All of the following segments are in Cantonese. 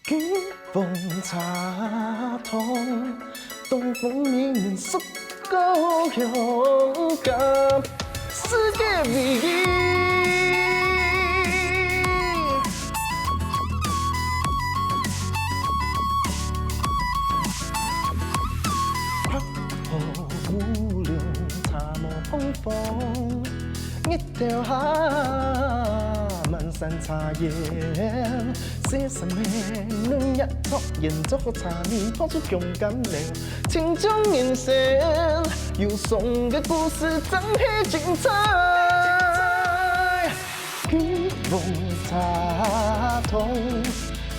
金风茶通，东风明月xuất高雄甲世界美丽。拍河烏龍茶無碰風，一條蝦滿山茶葉，寫實命論一撮研築個茶面，拋出勇敢靈，情中眼神，有送嘅故事真係精彩。金風茶通，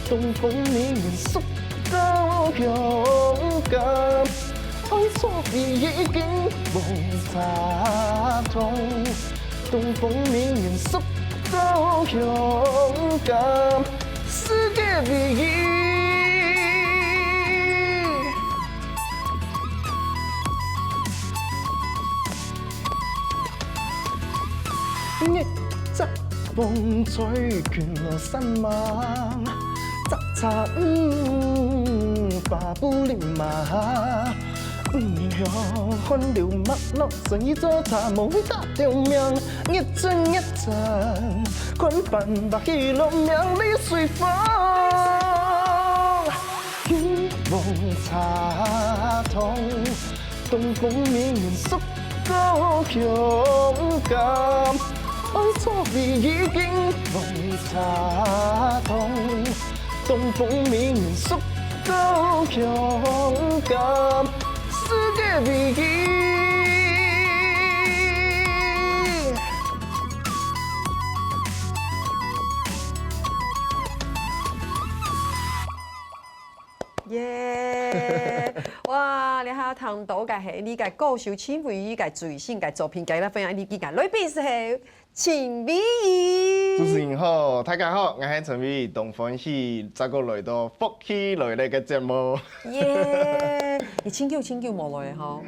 東風明月xuất高雄甲。愛錯別已經夢茶通，東風明月xuất高雄甲世界美麗。一陣風吹捲落山脈，摘茶把布林馬。年香看了麥樂，生意做茶無會打條命，一陣一陣，看辦白起落命裡隨風。金風茶通，東風明月xuất高雄甲，愛錯別已經風茶通，東風明月xuất高雄甲。世界美麗。耶！哇！你下聽到嘅係呢個高手千惠呢個最新嘅作品，介啦分享呢幾個，裏邊係陳美儀。主持人好，大家好，我係陳美儀，東歡喜再個來到福氣來嚟嘅節目。耶！你千球冇來哈？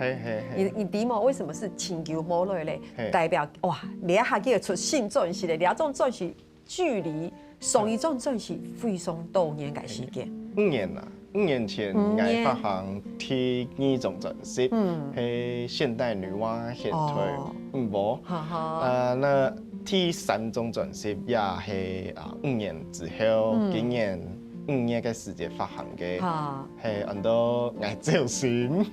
你點啊？為什麼是千球冇來咧？代表哇，你一下叫出新專輯咧，你一種專輯距離上一種專輯非常多年嘅時間。5年啦，5年前我發行第二種專輯，係現代女媧協推無，那第3種專輯也係5年之後，今年5年嘅時間發行嘅，係很多愛造型。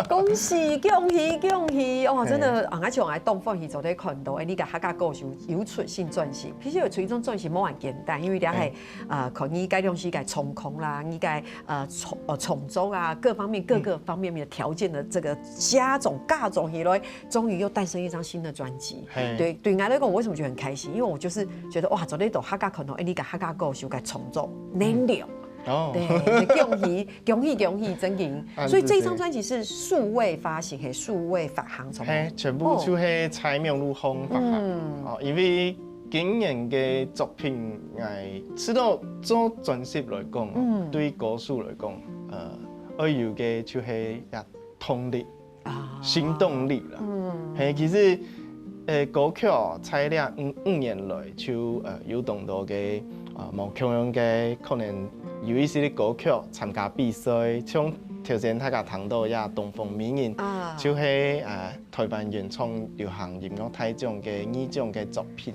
恭喜恭喜恭喜！哦，真的，我像我東歡喜就在看到，呢個客家歌手有出新專輯，其實有出一種專輯冇咁簡單，因為你係看呢個東西嘅重控啦，呢個重組啊，各方面各個方面的條件的這個加總起來，終於又誕生一張新的專輯。對我來講，我為什麼覺得很開心？因為我就是覺得哇，做呢度客家看到呢個客家歌手嘅重組能量。對，恭喜，真勁！所以這張專輯是數位發行，係數位發行，全部就係蔡明路風發行。因為今年嘅作品，知道做專輯來講，對歌手來講，我有嘅就係一動力、行動力啦。其實歌曲採了5年來，就有動到嘅冇強樣嘅可能。有一些啲歌曲參加比賽，像頭先大家聽到呀，東風明月，就係台灣原創流行音樂大獎嘅2獎嘅作品。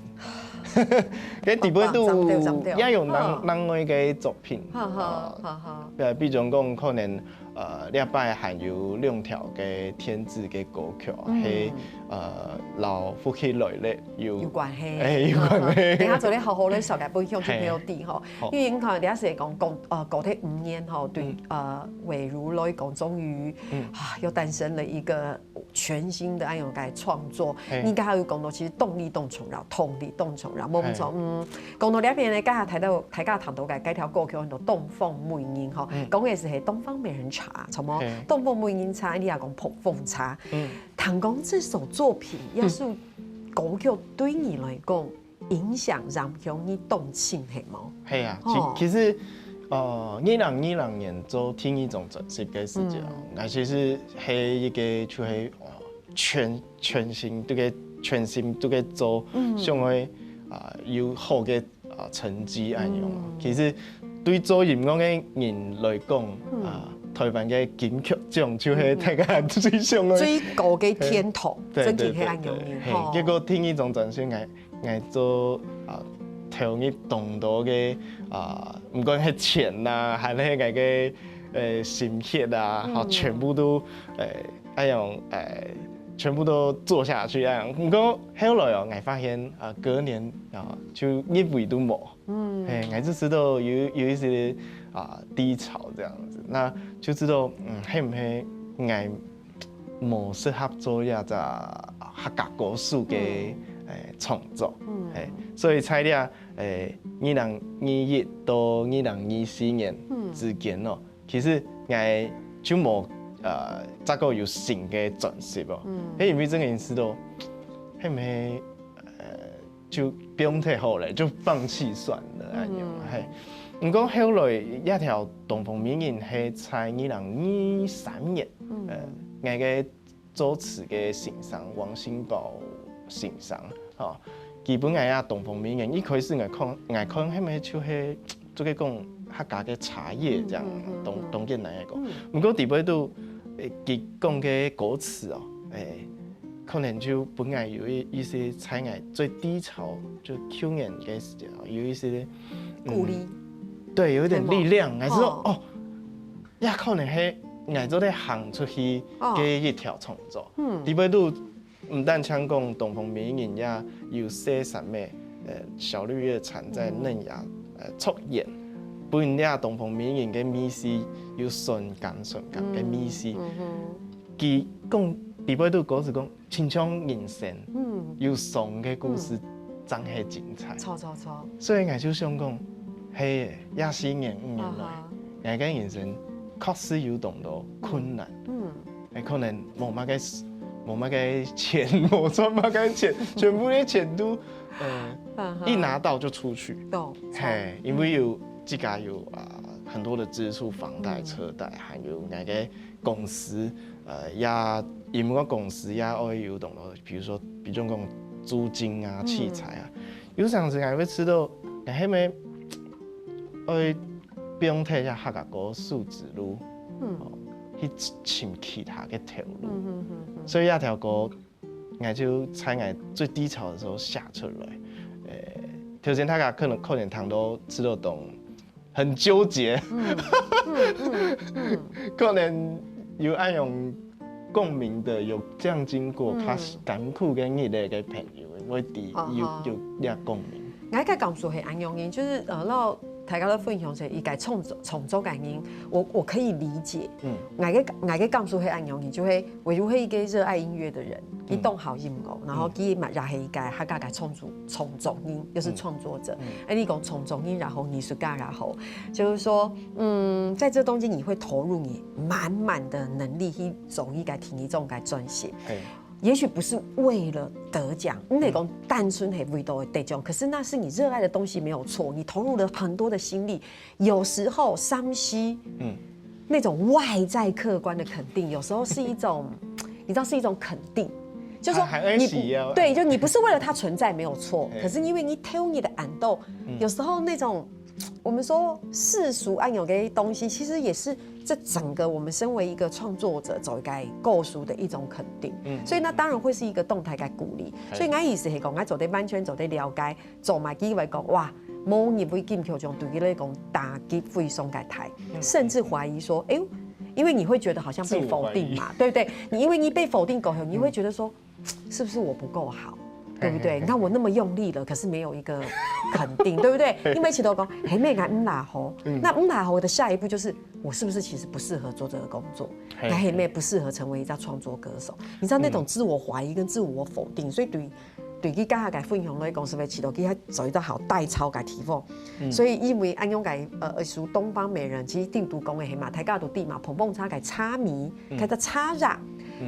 佢基本都也有人愛嘅作品。比如講可能呢擺還有2條嘅天子嘅歌曲，係老福氣來咧有關係。有關係。等下做啲好好咧，小家分享就比較啲嗬。因為可能等下時講過去5年嗬，對偉如來講，終於又誕生了一個全新的一種嘅創作。應該還有講到其實動力動從然，冇唔錯。講到呢一邊咧，家下睇到大家談到嘅幾條歌曲，叫做東方美人嗬，講嘅是係東方美人茶，什麼東方美人茶，你又講普風茶。談講這首作品，要是歌曲對你來講影響讓你動情係冇？係啊，其實2020年做第2種專輯嘅時間，其實係一個就係全新都嘅做，想去有好嘅成績咁樣。其實对做音樂嘅人來講，台灣嘅金曲獎就是大家最上嘅最高嘅天堂，真係係安陽音。結果聽呢種專輯，我做投入動多嘅唔管係錢啊，還係我嘅心血啊，全部都全部都做下去啊！不過後來我發現隔年就一位都冇，我就知道有一些低潮這樣子，那就知道係唔係我冇適合做一隻客家歌手嘅創作，所以在呢2021到2024年之間咯，其實我就冇。再個有新嘅轉輯哦，因為這個人知道，係咪就不用太好咧，就放棄算了咁樣係。不過後來一條東方美人係在2023年，我嘅作詞嘅先生王新寶先生，基本係東方美人一開始我看係咪就係做個講客家嘅茶葉這樣，當然嚟講，不過第尾都。佢講嘅歌詞哦，可能就本來有一些在我最低潮，就去年嘅時候有一些鼓勵，對，有一點力量，還是說也可能係我做咧行出去嘅一條創作。第尾都唔單唱講東方美人，也有寫什麼小綠葉蟬在嫩芽出現。本來東方美人嘅意思要順感嘅意思，佢講第尾都嗰時講，親像人生，要送嘅故事真係精彩。錯。所以我就想講，係24年5年來，我嘅人生確實有動到困難，可能冇乜嘅錢，冇賺乜嘅錢，全部嘅錢都一拿到就出去，係因為有。自家有很多的支出，房貸、車貸，還有我嘅公司，也因為我公司也會有動到，比如說講租金啊、器材啊，有陣時我會知道，我係咪會不用睇下客家歌手之路，去尋其他嘅條路，所以一條歌我就在我最低潮的時候寫出來，條件大家可能聽到知道懂。很糾結，可能有那種共鳴的，有這樣經過，他艱苦嘅日子嘅朋友，我哋有啲共鳴。我嘅感受係安陽人，就是那大家都分享者，伊個創作嘅人，我可以理解。我嘅感受係安陽人，就係唯有係一個熱愛音樂的人，佢懂好音樂，然後佢嘛也係一個客家嘅創作人，又是創作者。你講創作人，然後藝術家，然後就是說，在這東西你會投入你滿的能力去做一個聽一種嘅專輯。也許不是為了得獎，你得講單純係為到得獎，可是那是你熱愛的東西，沒有錯。你投入了很多的心力，有時候3C，那種外在客觀的肯定，有時候是一種，你知道是一種肯定，就是說對，就你不是為了它存在沒有錯，可是因為你投入你的愛豆，有時候那種我們說世俗愛有嘅東西，其實也是。這整個我們身為一個創作者走一個構書的一種肯定，所以那當然會是一個動態嘅鼓勵。所以我意思係講，我做啲完全做啲了解，做埋機會講，哇，冇入去金曲獎對佢嚟講打擊非常嘅大，甚至懷疑說，哎呦，因為你會覺得好像被否定嘛，對不對？你因為你被否定過後，你會覺得說，是不是我不夠好？對不對？你看我那麼用力了，可是沒有一個肯定，對不對？因為一直都講，嘿，咩個唔拿好，那唔拿好的下一步就是，我是不是其實不適合做這個工作？嘿咩不適合成為一個創作歌手？你知道那種自我懷疑跟自我否定，所以對佢家下嘅分享嚟講，是咪起到佢做一個好代操嘅地方？所以因為安樣嘅屬東方美人，其實定都講嘅係嘛，大家都知嘛，碰碰叉嘅叉咪，佢就叉熱。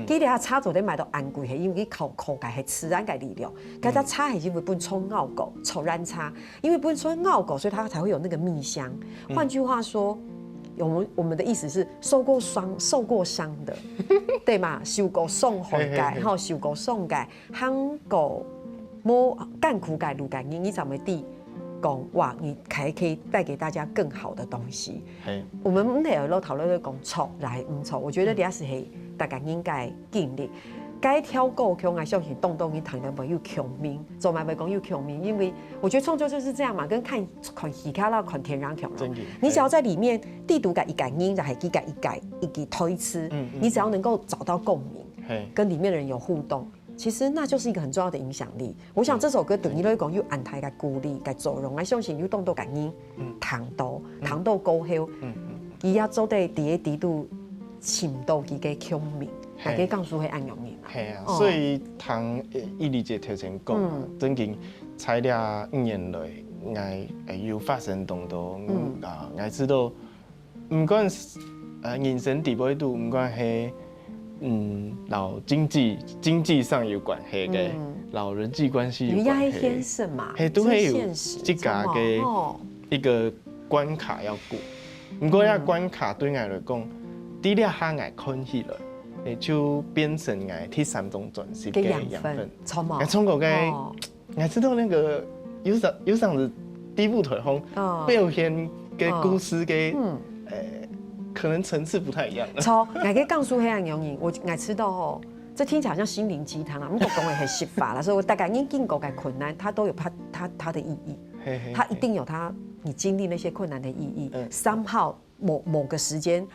佢哋叉做啲買到安貴係因為佢靠嘅係自然嘅力量，佢隻叉係因為本身拗狗，抽燃叉，因為本身拗狗，所以它才會有那個蜜香。換句話說，我們的意思是受過傷的，對嘛？受過傷害嘅，然後受過傷嘅，喊過冇艱苦嘅路嘅，你就咪啲讲哇，你还可以带给大家更好的东西。我们唔係有討論咧講錯來唔錯，我覺得呢是係大家應該建立。該挑高強，我相信動動你談的沒有強面，做埋咪講有強面，因為我覺得創作就是這樣嘛，跟看其他啦，看天然強咯。你只要在裡面地圖嘅一個音，就係幾個一個推詞，你只要能夠找到共鳴，跟裡面的人有互動。其實那就是一個很重要的影響力。我想這首歌對你來講，要安排個鼓勵、個作用，我相信要動到個音，糖度高後，伊也做得第一地度深度佢嘅強面，大家講述係按用面。係啊，所以同伊理姐頭前講，最近才了5年來，我有發生動多，我知道，唔管人生地位度，唔管係。老經濟上有關係嘅，老人際關係有關係，係都會有這家嘅一個關卡要過。不過呢關卡對我來講，啲咧下我看起來，就變成我第3種轉型嘅養分。我從嗰個，我知道那個有陣子第部台風表現嘅故事嘅可能層次不太一樣。錯，我嘅講述係很容易，我知道哦，這聽起來好像心靈雞湯啊，不過講嘅係實法啦，所以我大概你經過嘅困難，它都有它的意義，它一定有你經歷那些困難的意義。somehow某個時間，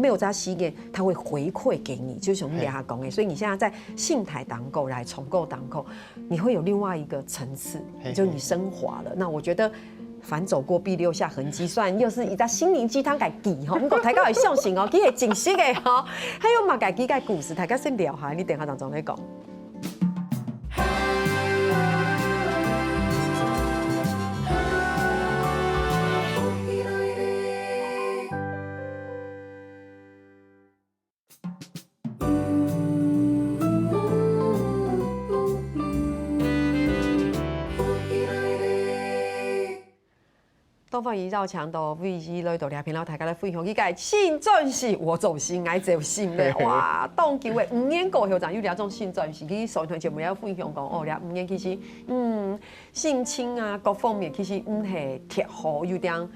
沒有在時間，它會回饋給你，就像你下講嘅，所以你現在在信台檔口來重構檔口，你會有另外一個層次，就你升華了。那我覺得。凡走過必留下痕跡，雖然又是一隻心靈雞湯嘅記吼，不過大家要相信哦，佢係真實嘅吼，還有嘛家己嘅故事，大家先聊下，你等下當中來講。東方一兆強到 V2 來到兩片，然後大家來分享依個新轉型，我走心愛走心咧，哇！當球嘅5年過後，就有兩種新轉型。其實上台節目有分享講，哦，兩5年其實，性侵啊各方面其實係貼好有點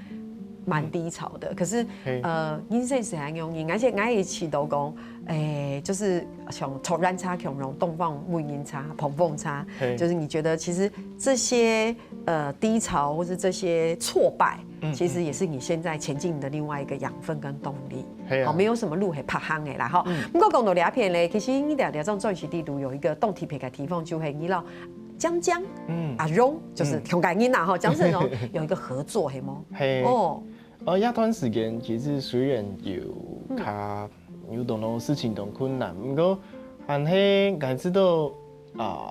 蠻低潮的。可是人生是很容易，而且我也祈禱講，就是從突然差、強融、東方無音差、碰碰差，就是你覺得其實這些低潮或是這些挫敗，其實也是你現在前進的另外一個養分跟動力。好，沒有什麼路係拍行的啦。哈，不過講到兩片咧，其實你兩種轉型地圖有一個動體片嘅地方，就係你老江阿榮，就是同個囡仔哈，江勝榮有一個合作係嗎？一段時間其實雖然有很多事情都困難，不過但係我知道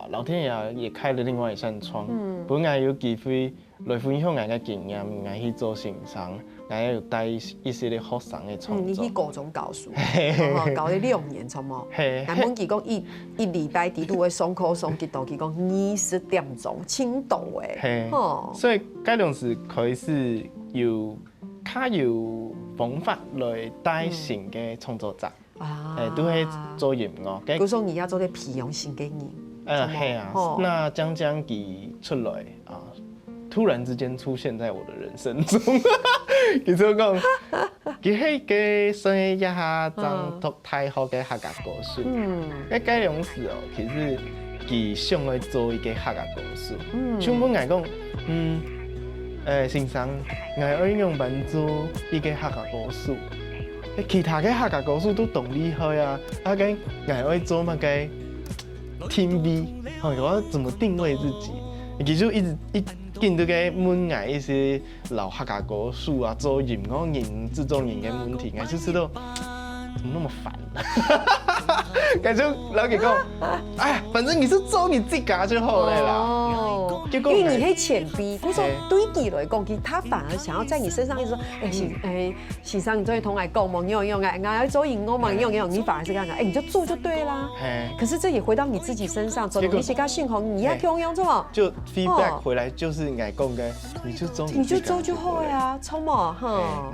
老天爺也開了另外一扇窗，本來有機會來分享我嘅經驗，我去做線上，我有帶一些啲學生嘅創作。你去高中教書，教咗2年錯冇？我們佢講一禮拜地度會上課上幾多？佢講20點鐘青島誒。所以嗰陣時開始有較有方法來帶新嘅創作者，都係做音樂。嗰時候你要做啲培養新嘅人。係啊，那江佢出來突然之間出現在我的人生中。其實我講，佢係個算一下張讀大學嘅客家歌手。嗰陣時哦，其實佢想來做一個客家歌手。像我嚟講，先生，我要用文做一個客家歌手。其他嘅客家歌手都懂厲害啊！我要做乜嘅 team B， 我要怎麼定位自己？其實一見到嘅問我一些老客家歌手啊，做音樂人、製作人嘅問題，我就知道怎麼那麼煩。感覺老實講，哎，反正你是做你自己就好了啦。因為你可以潛逼，佢說對佢來講，他反而想要在你身上一直說，先生，你終於同我講嘛，我要做音樂嘛，你反而是這樣講，你就做就對啦。可是這也回到你自己身上，做你自己幸福，你要聽用做嘛？就 feedback 回來就是我講嘅，你就做就好呀，錯嘛哈。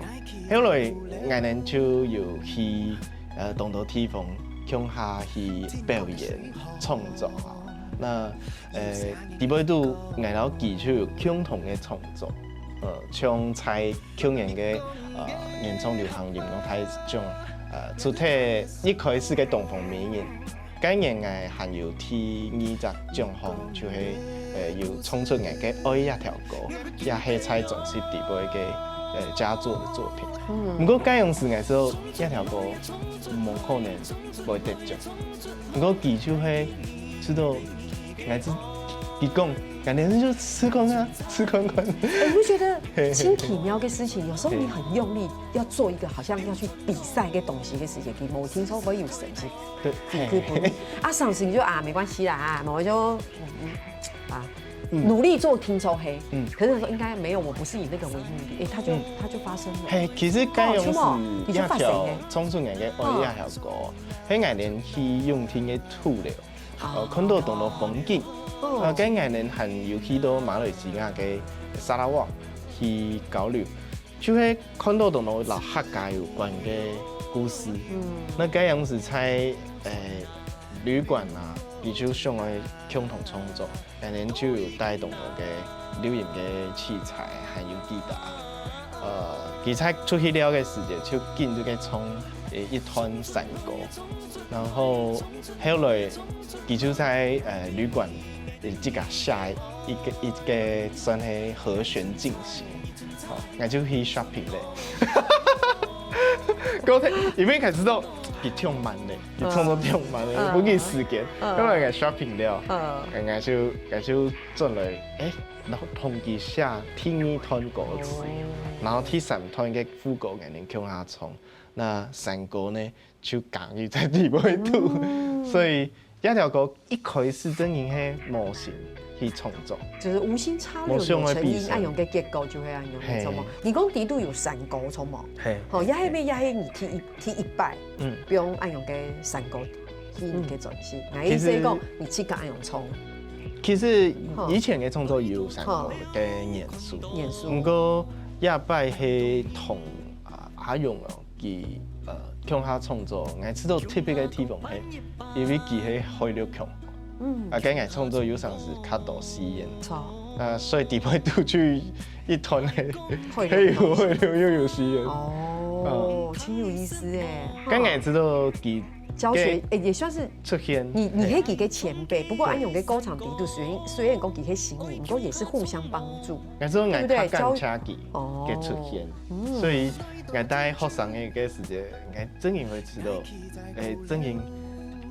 後來我哋就有去當到地方，向下去表演創作啊。那伫尾度藝樓技術有共同嘅創作，像在去年嘅年終流行音樂台種出題一開始嘅東方美人，今年嘅還有第二隻獎項，就是有創出嚟嘅愛一條歌，也係在專輯底尾嘅佳作嘅作品。不過這樣時藝術一條歌冇可能會得獎，不過技術係知道藝術佢講，感覺就吃看看，吃看看。你不覺得挺奇妙嘅事情？有時候你很用力要做一個好像要去比賽嘅東西嘅事情，佢冇聽說會有成績，佢不啊上次你就沒關係啦，我就努力做聽說黑，可是他說應該沒有，我不是以那個為目的，他就發生了。其實咁樣是一條創作人嘅愛一條歌，喺藝人去用聽嘅土料，看到同到風景，跟藝人還有去到馬來西亞嘅沙拉瓦去交流，就係看到同到老客家有關嘅故事。那咁樣是在旅館啊。佢就想要共同創作，然後就有帶動我嘅錄音嘅器材，還有吉他。佢在出去了嘅時間，就緊就嘅創一團山歌，然後後來佢就在旅館這個下一個算係和弦進行，我就去 shopping 咧。嗰天因為佢知道。佢跳慢咧，佢創作跳慢咧，冇幾時間，因為佢 shopping 了，我就進來，然後同佢寫第二段歌詞，然後第三段嘅副歌我哋向下唱，那山歌呢就講佢在地尾度，所以一條歌一開始真係係無心去創作，就是無心插柳有成蔭，按用嘅結構就會按用嘅錯嘛。你講地度有山歌錯嘛？好，一係咩？一係你踢一拜，不用按用嘅山歌去嘅轉型。我意思講，你自己按用創。其實以前嘅創作有山歌嘅元素，不過一拜係同阿勇佢向下創作，我知道特別嘅地方係因為佢係開了強。跟我創作有時是較多實驗，所以地位都就一團係又有實驗。哦，挺有意思誒。跟我知道佢教學也算是出現。你係佢嘅前輩，不過按用嘅歌唱地度雖然講佢係新人，不過也是互相幫助。我知道我較感謝佢嘅出現，所以我帶學生嘅嘅時間，我真係會知道，真係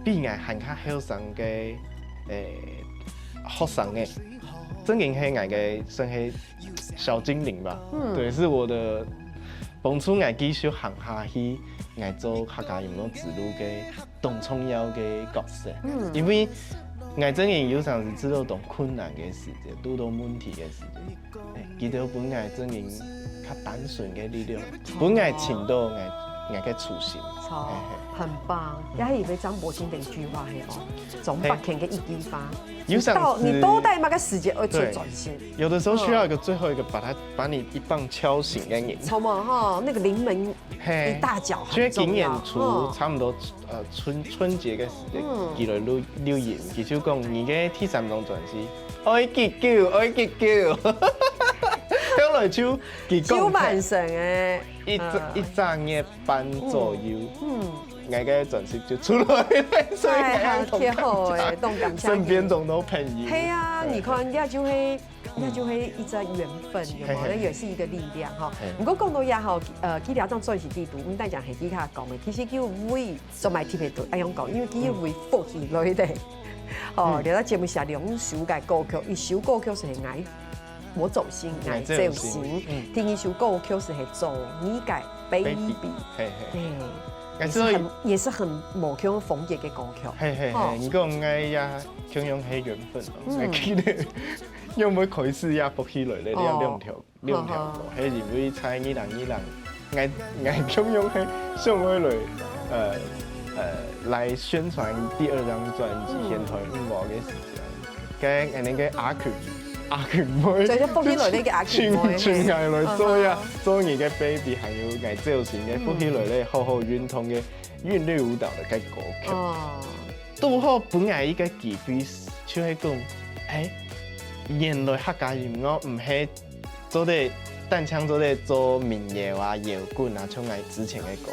比我還較後生嘅。學生嘅，真係係我嘅算係小精靈吧。對，是我的幫助我繼續行下去，我做客家音樂之路嘅當重要嘅角色。因為我真係有時是知道當困難嘅時間，遇到問題嘅時間，記得本來真係較單純嘅力量，本來尋到我嘅初心。很棒，也係俾張柏芝的一句話係哦，總把錢嘅一激發。你多帶嘛個時間去轉型。有的時候需要一個最後一個把你一棒敲醒嘅人。錯嘛哈，那個臨門一大腳很重要。今年初差唔多春節嘅時間，佢來留言，佢就講你嘅第三張專輯愛結叫，愛結叫。後來就佢講。超萬成嘅。一整夜半左右，我嘅專輯就出來了，所以我身邊仲多朋友。係啊，你看，也就係一隻緣分，有冇？那也是一個力量哈。不過講到也好，佢哋當做是地圖，唔單講係其他講嘅，其實叫為做埋特別多，一樣講，因為佢為福氣類的。哦，你喺節目下兩首嘅歌曲，一首歌曲是愛。我走心，愛走心。第二首歌曲是做你嘅 baby， 也是很無腔風格嘅歌曲。你講愛呀，同樣係緣分咯。我記得有冇開始也伏起來咧？你有兩條路，係因為在2020，我同樣係想要來宣傳第二張專輯《天台五毛》嘅時間，跟那個阿權妹，就一福起來呢嘅阿權妹，全藝來做你嘅 baby， 還有藝造型嘅福起來咧，好好運動嘅韻律舞蹈嘅歌曲。都好本來一個機會就是讲，原来客家人我唔係做啲弹枪做咧做民谣啊、摇滚啊，像我之前嘅歌，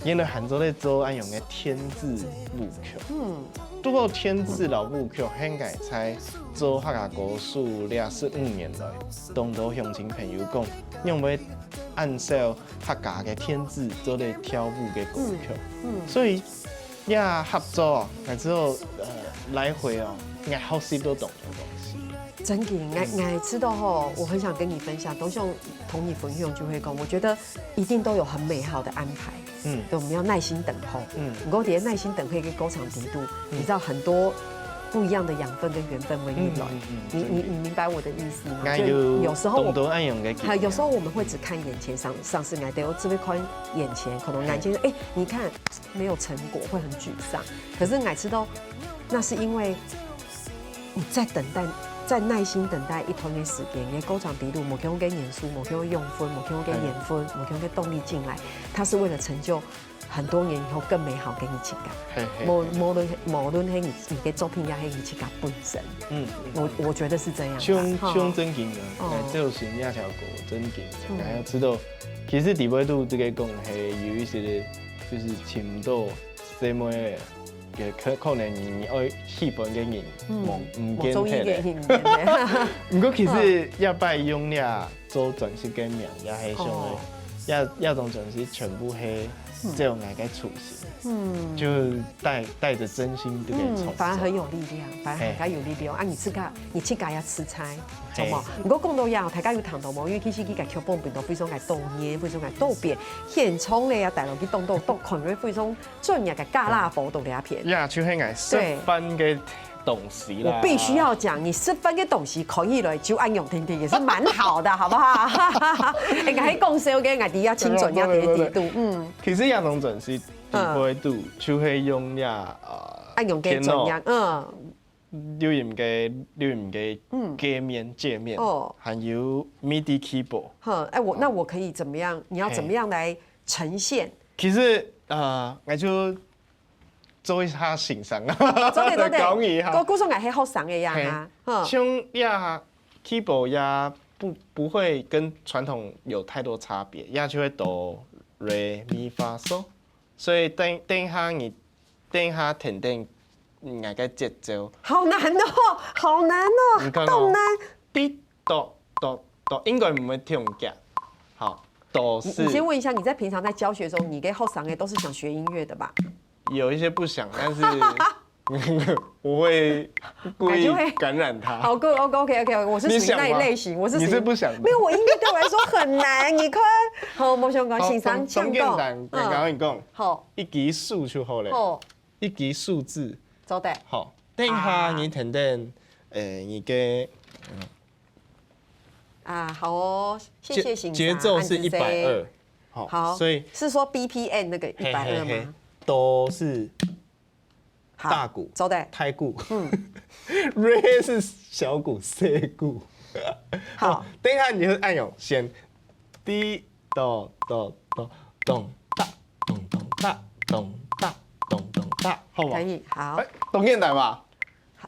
原来含做咧做按用嘅天字舞曲。不过天字老舞曲，现在才做客家歌数25年来，当到乡亲朋友讲，用要按照客家嘅天字做咧跳舞嘅歌曲。所以也合作，然之后来回哦，我好习都懂的东西。真嘅，我知道吼，我很想跟你分享，董兄同你分享就会讲，我觉得一定都有很美好的安排。对，我们要耐心等候。如果耐心等候一个歌场低度，你知道很多不一样的养分跟缘分会运来。你明白我的意思吗？就有时候有时候我们会只看眼前上市来的，我只会看眼前，可能眼前你看没有成果会很沮丧。可是我知道，那是因为你在等待。在耐心等待一段嘅時間，嘅歌場底路冇用嘅元素，冇用用分，冇用嘅鹽分，冇用嘅動力進來，它是為了成就很多年以後更美好嘅藝術家。無論係你嘅作品也係藝術家本身。我覺得是這樣。像真經啊，就是那條歌真經，然後知道其實底尾度這個講係有一些就是深度細微。可能你愛戲本嘅人唔見睇咧，不過其實一擺用了做全息嘅名，也係上嘅，一種全息全部係這種嘅處境，就帶着真心對佢從。反而很有力量，反而很有力量。啊，你自家要吃菜，做冇？如果講到呀，大家有談到冇？因為其實佢個劇本變到非常嘅多年，非常嘅多變，現場咧啊，大陸佢動看佢非常專業嘅加辣火度嘅片。呀，就係我10分嘅東西啦。我必須要講，你10分嘅東西可以來就按用聽聽，也是蠻好的，好不好？應該喺講笑嘅，我哋要清準一啲地度。其實有種準是地位度，就係用呀按用嘅準樣，留言嘅界面，還有 MIDI keyboard。那我可以怎麼樣？你要怎麼樣來呈現？其實我就做一下欣賞啊，講一下。個故事係喺學生嘅呀，像呀 keyboard 呀不會跟傳統有太多差別，呀就會哆、來、咪、發、嗦，所以等下停。那個節奏好難哦，好難哦，咁難。滴哆，應該唔會跳夾。好，哆是。你先問一下，你在平常在教學的時候，你跟後生嘅都是想學音樂的吧？有一些不想，但是我會故意感染他。好 ，OK， 我是屬於那一類型，你是不想？沒有，我音樂對我來說很難，你看。好，冇想講欣賞唱歌。剛剛你講，好，一級數就好了。好，一級數字。做得好，等一下你等，你嘅好哦，謝謝欣賞。節奏是120，好，所以是說 BPM 那個120嗎？都是大鼓，做得太鼓，Re 是小鼓、細鼓。好，等一下你就按鈕先，滴哆哆哆咚噠咚咚噠咚噠咚咚噠，好嗎？可以，好。懂現代吧？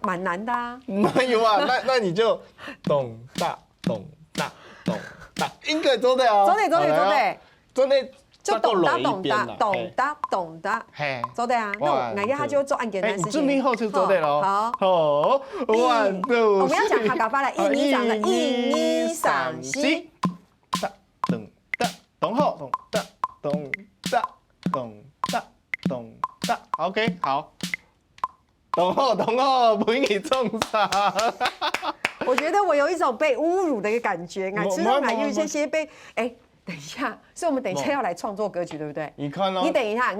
蠻難的啊。沒有啊，那你就咚噠咚噠咚噠，應該做得哦。做得。就咚噠咚噠咚噠咚噠，做得啊。那我一下就做按鍵單事情。準備好就做得咯。好。1、2、3。我們要講客家話啦，1、2、3、4。咚噠咚好，咚噠咚噠咚噠咚噠 ，OK 好。懂哦，不容易中上。我覺得我有一種被侮辱的一個感覺，知道嗎？有一些被等一下，所以我們等一下要來創作歌曲，對不對？你看哦。你等一下。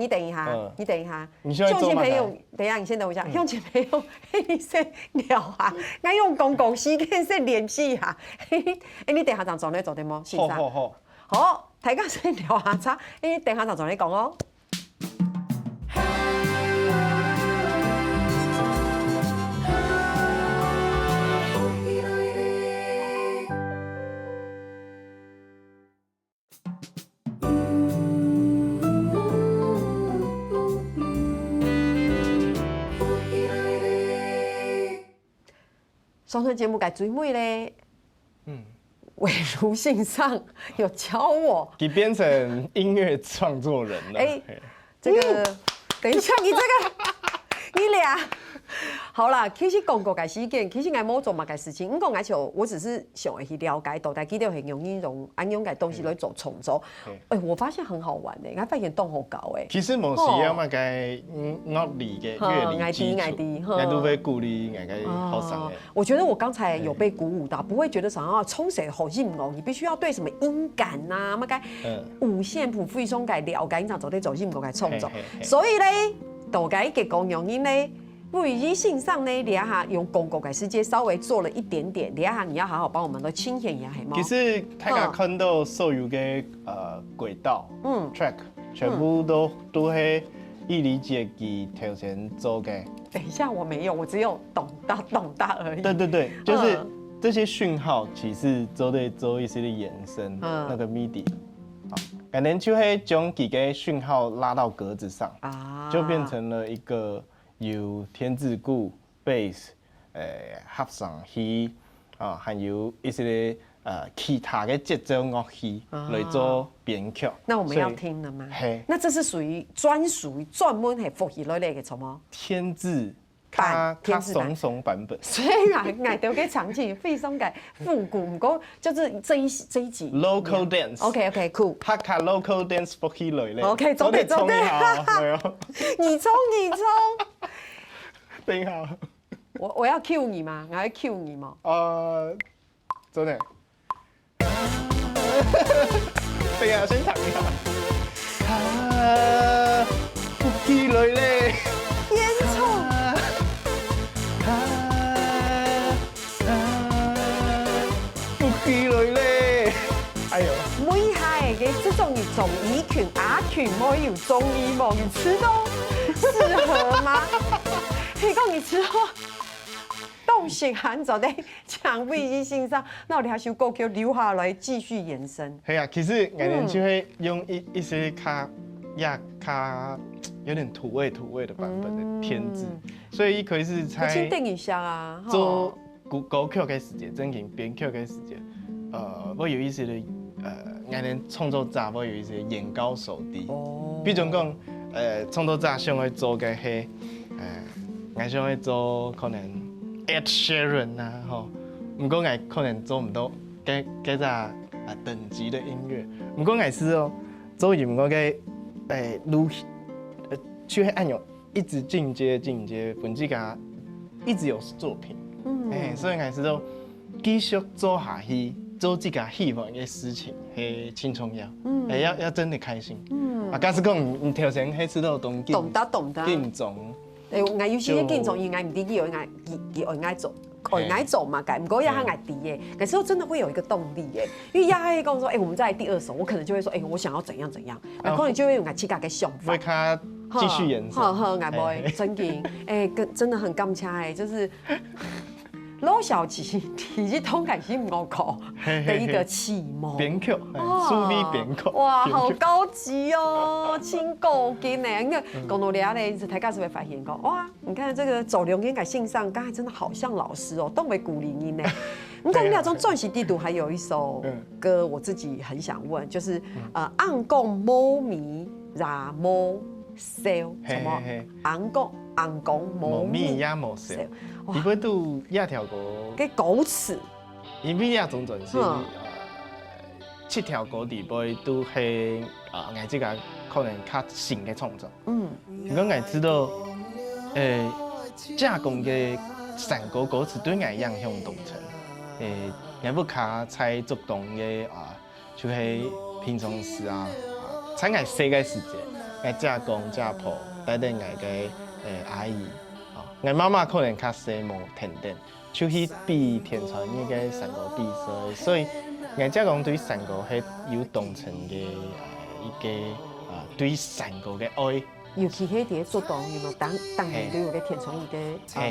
你向前朋友，等一下，你先等我一下。向前朋友，你先聊下，我用公共時間先聯繫下。你等下就做呢做對麼？好，大家先聊下差。等下就做你講哦。上传节目改追妹嘞，韦如信上有教我，你变成音乐创作人了。这个等一下，你这个你俩。好啦，其实讲过个事件，其实我冇做嘛个事情。我讲个就，我只是想去了解到，但记得很容易用个东西来做创作。我发现很好玩的，我发现动好高诶。其实冇需要嘛个乐理嘅乐理基础，我都会鼓励大家好上嘅。我觉得我刚才有被鼓舞到，不会觉得想要冲谁好音乐，你必须要对什么音感呐，乜个五线谱、非松改了解，你才做得走音乐嘅创作。所以咧，大家嘅讲用音咧。位于信上呢，你下用公共的世界稍微做了一点点，你下你要好好帮我们都清显一下，系吗？其实大家看到所有的轨道，track 全部都是一理解给头前做的。等一下，我没有，我只有懂大而已。对，就是这些讯号，其实做一些的延伸，那个 MIDI， 可能就会将几个讯号拉到格子上，就变成了一个。有天字鼓、bass、合上器还有一些其他的节奏乐器来做编曲。那我们要听了吗？那这是属于专门系复习类的什么？天字卡松版本。虽然我都给尝试非常的复古，不过就是这一集。Local dance。OK cool。他卡 local dance 复习类的。OK， 走对。你冲。等一下，我要 cue 你吗？我要 cue 你吗？真的。等一下，先唱一下。复习类的。烟囱。复习类的。哎呦。每下嘅这种综艺群、阿群，冇有综艺梦，你吃都适合吗？你讲你之后动性含走在墙壁欣赏，那我哋还首歌曲留下来继续延伸。系啊，其实我们就会用一些有点土味的版本的天字，所以可以是猜。先定一下啊。做歌曲嘅时节，真正编曲嘅时节，我有一些的我们创作者我有一些眼高手低。比如讲，创作者想要做嘅系，我想要做可能 Ed Sheeran 啊，吼，不过我可能做唔到嗰等级的音乐。不过我是做音乐嘅去按钮一直进阶，本自家一直有作品。所以我是都继续做下去，做自家喜欢的事情，係轻重要。要真的开心。假使讲唔跳绳，係知道懂得敬重。我有时敬重，因为唔知佢爱做嘛，不过要他爱低耶，可是真的会有一个动力耶，因为亚爱跟我说，我们再来第二首，我可能就会说，我想要怎样，然后你就会有自己的想法，会他继续延伸。好，爱不真嘅，真的很感谢就是老小琪其实通感是我考的一个启蒙编曲，苏米编曲，哇，好高级哦，真高级呢！你看讲到了咧，大家是会发现讲，哇，你看这个走留言改信上，刚才真的好像老师哦，都没鼓励你呢。你看，那种钻石地图还有一首歌，我自己很想问，就是暗共猫咪拉猫 sell 什么？暗共猫咪也冇 sell。伊要拄亚条歌，嘅歌词，因为亚种转是7条歌底杯都系我即个可能较新嘅创作。如果我知道加工嘅山歌歌词对我影响动成，我要较猜主动嘅就是平常时猜我世界世界，我加工加谱带带我嘅阿姨。我妈妈可能较细无天定，就去比天传那个山歌比赛，所以我只讲对山歌係有动情嘅一个对山歌嘅爱。尤其喺啲做動員咯，當年都有個天傳一個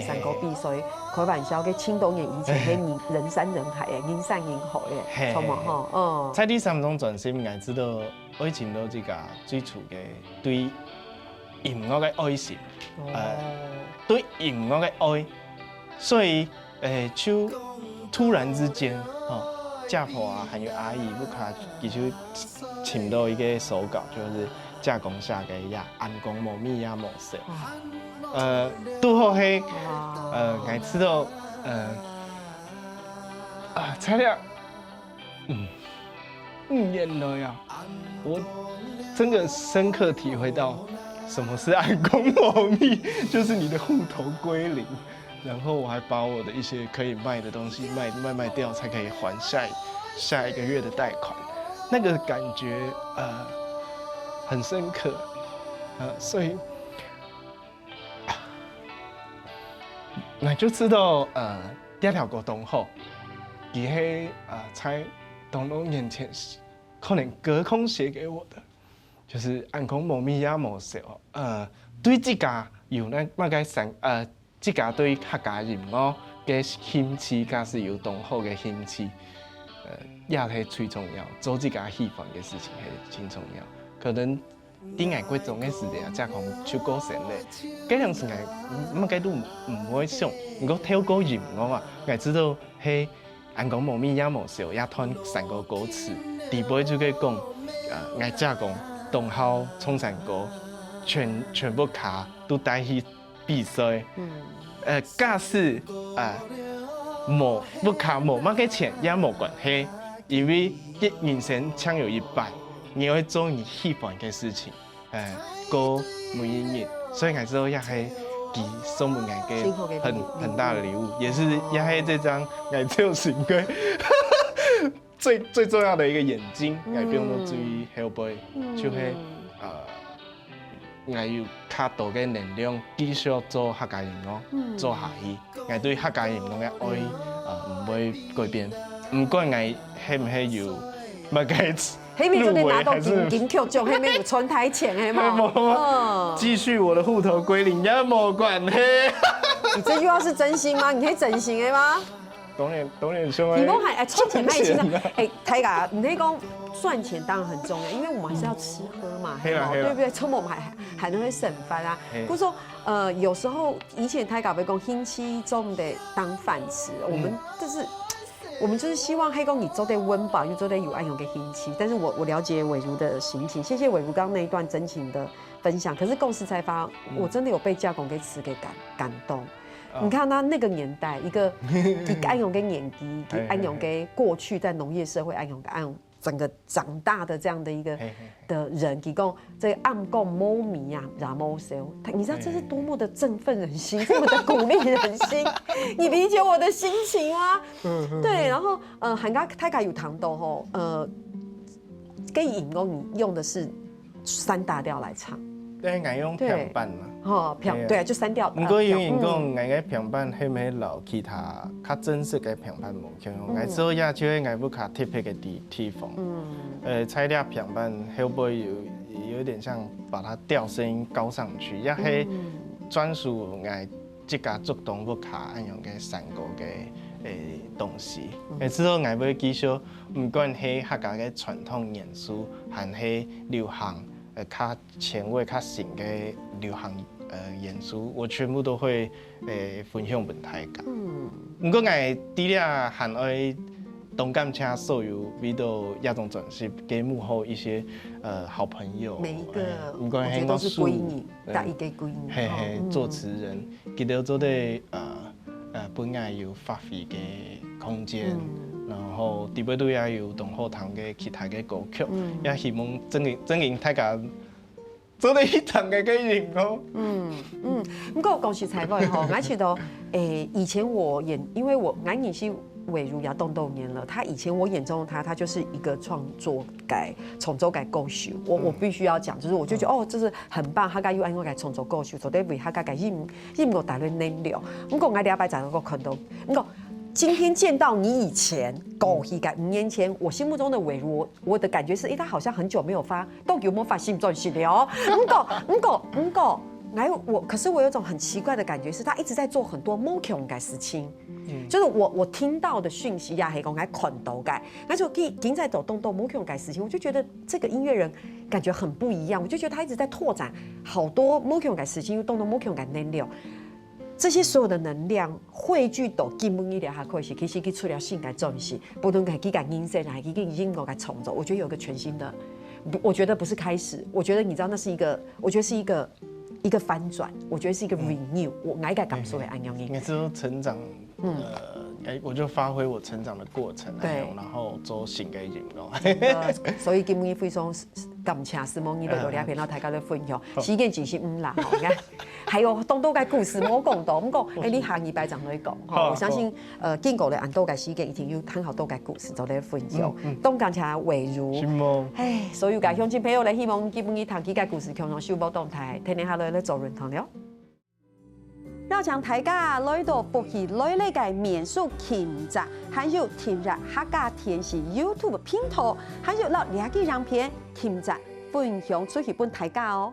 山歌比賽，開玩笑嘅青島人以前嘅人山人海嘅，人山人海嘅，錯嘛吼？在第三張專輯，我知道愛情到這個最初嘅對音樂嘅愛情，對音樂嘅愛，所以就突然之间，家婆啊，还有阿姨，不卡其实请到一个手稿，就是加工下嘅呀，安公无米呀无色。拄好迄我知道，材料5年了呀，我真的深刻体会到什么是安公保密，就是你的户头归零，然后我还把我的一些可以卖的东西卖掉，才可以还下一个月的贷款，那个感觉很深刻，所以那就知道第二条沟通后，伊迄在东东面前可能隔空写给我的，就是安公无米也无色，对这家有那个这家对客家人嘅兴趣，加是有同好嘅兴趣，也係最重要。做这家喜欢嘅事情係真重要。可能啲愛過種嘅事情，即係講超過成咧，嗰陣時我乜嘅都唔會想，如果跳過音樂嘛，我知道係安公無米也無色，也吞3個歌詞，第尾就嘅講，我即係講同校衝山歌，全部卡都帶去比賽。假使冇不卡冇乜嘅錢也冇關係，因為人生只有一半，你要做你喜歡嘅事情，過每一日，所以我知道也係給送給我嘅很大的禮物，也是這張我做成嘅最重要的一個眼睛，我不用到注意後背，就是我有較大嘅能量繼續做客家音樂，做下去。我對客家音樂嘅愛唔會改變，唔管我係唔係有乜嘅入圍，拿到金曲獎，係咪有存台錢係嘛？繼續我的戶頭歸零也冇關係。你這句話是真心嗎？你可以真心的嗎？當然想。你講係賺錢賣錢大家唔可以講賺錢當然很重要，因為我們還是要吃喝嘛，對不對？出門我們還能會省飯啊。或者說有時候以前大家會講興趣中的當飯吃，我們就是希望黑公你做得溫飽，又做得有愛有個興趣。但是我了解偉如的心情，謝謝偉如剛剛那一段真情的分享。可是共識才發，我真的有被家公給詞給感動。你看他那個年代，一個安永跟演技，安永跟過去在農業社會安永整個長大的這樣的一個的人，提供這個暗共貓咪啊，然後你知道這是多麼的振奮人心，這麼的鼓勵人心，你理解我的心情嗎？對，然後韓家太家有糖豆吼，跟尹公你用的是3大調來唱。對，我用平板嘛。對啊，就3調。不過有人講，我嘅平板係咪留其他較正式嘅平板冇用？我做也就係我不較特別嘅地方。材料平板會不會有點像把它調聲高上去？也係專屬我這家做動不卡按用嘅3個嘅東西。之後我會繼續，唔管係客家嘅傳統元素，還係流行。較前衛、較新嘅流行元素，我全部都會分享俾大家。不過我除了還愛動感車所有味道亞種專輯嘅幕後一些好朋友，每一個唔管係都是歸你，大一個歸你。作詞人，佢哋做得本來有發揮嘅空間。然後特別都也有同好聽嘅其他嘅歌曲，也希望真係大家做得一堂嘅音樂。不過講實在話吼，我覺得以前我演，因為我也是偉如也動年了，他以前我眼中他就是一個創作創作歌手，我必須要講，就是我就覺得這是很棒，他家有愛我創作歌手，做得為他家音樂帶來能量。不過我禮拜就個看到，不過。今天見到你以前過去5年前，我心目中的偉如，我的感覺是，他好像很久沒有發，都有沒有發新專輯了哦？可是我有一種很奇怪的感覺，是他一直在做很多某種嘅事情，就是我聽到的訊息呀，係講喺看到嘅，那就經在走動某種嘅事情，我就覺得這個音樂人感覺很不一樣，我就覺得他一直在拓展好多某種嘅事情，又動某種嘅能量。这些所有的能量汇聚到基本医疗下开始，其实去处理性格重视，不论係幾個人生，還是幾個經過嘅重組，我覺得有個全新的，我覺得不是開始，我覺得你知道那是一個，我覺得是一個翻轉，我覺得是一個 renew，我愛個感受係安樣嘅。每次都成長，我就發揮我成長的過程，然後做新嘅嘢咯。所以基本非常感謝師母，你嚟到呢一邊，大家都分享，時間真是唔難哦。還有當到嘅故事冇講到，咁講，你下禮拜就嚟講，我相信經過咧，按到嘅時間一定要聽好多嘅故事，就嚟分享。當感謝偉如，所有嘅鄉親朋友咧，希望基本你談幾個故事，共同收報動態，聽聽下來咧做論壇了。邀請大家來到福喜來呢個民俗慶祝，還有聽日客家電視 YouTube 頻道，還有老兩個影片慶祝分享出去俾大家哦。